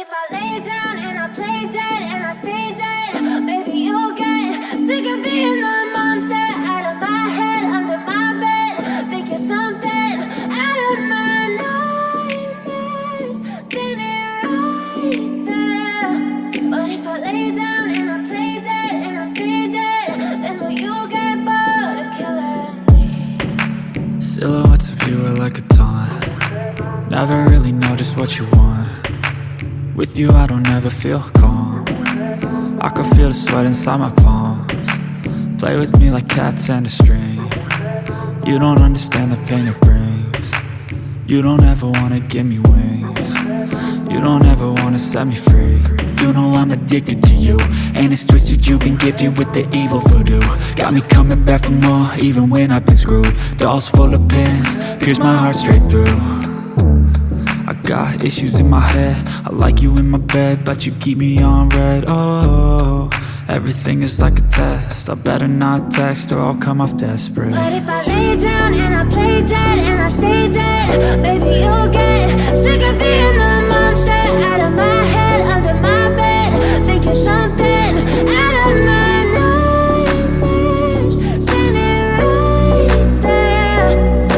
if I lay down and I play dead and I stay dead, maybe you'll get sick of being the monster out of my head, under my bed. Think you're something out of my nightmares, standing right there. But if I lay down and I play dead and I stay dead, then will you get bored of killing me? Silhouettes of you are like a taunt. Never really know just what you want. With you I don't ever feel calm. I can feel the sweat inside my palms. Play with me like cats and a string. You don't understand the pain it brings. You don't ever wanna give me wings. You don't ever wanna set me free. You know I'm addicted to you, and it's twisted, you've been gifted with the evil voodoo. Got me coming back for more, even when I've been screwed. Dolls full of pins, pierce my heart straight through. I got issues in my head, I like you in my bed, but you keep me on red. Oh, everything is like a test, I better not text or I'll come off desperate. But if I lay down and I play dead and I stay dead, maybe you'll get sick of being the monster out of my head, under my bed. Think you're something out of my nightmares, standing right there.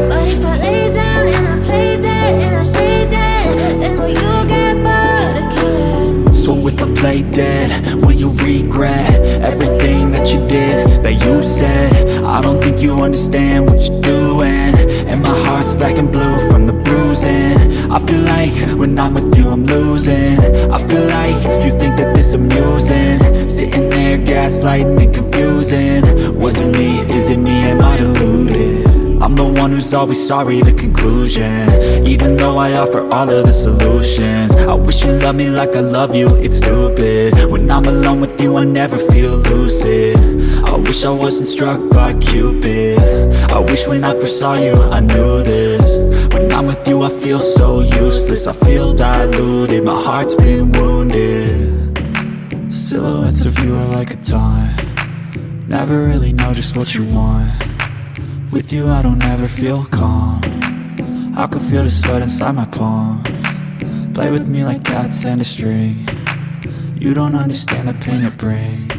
But if I lay down and I play dead and I stay dead, then will you get bored of killing me? So if I play dead, will you regret everything that you did, that you said? I don't think you understand what you're doing, and my heart's black and blue from the bruising. I feel like when I'm with you I'm losing. I feel like you think that this amusing, sitting there gaslighting and confusing. Was it me? Is it me? Am I deluded? I'm the one who's always sorry, the conclusion, even though I offer all of the solutions. I wish you loved me like I love you, it's stupid. When I'm alone with you I never feel lucid. I wish I wasn't struck by Cupid. I wish when I first saw you I knew this. When I'm with you I feel so useless, I feel diluted, my heart's been wounded. Silhouettes of you are like a taunt. Never really know just what you want. With you I don't ever feel calm. I can feel the sweat inside my palms. Play with me like cats and a string. You don't understand the pain it brings.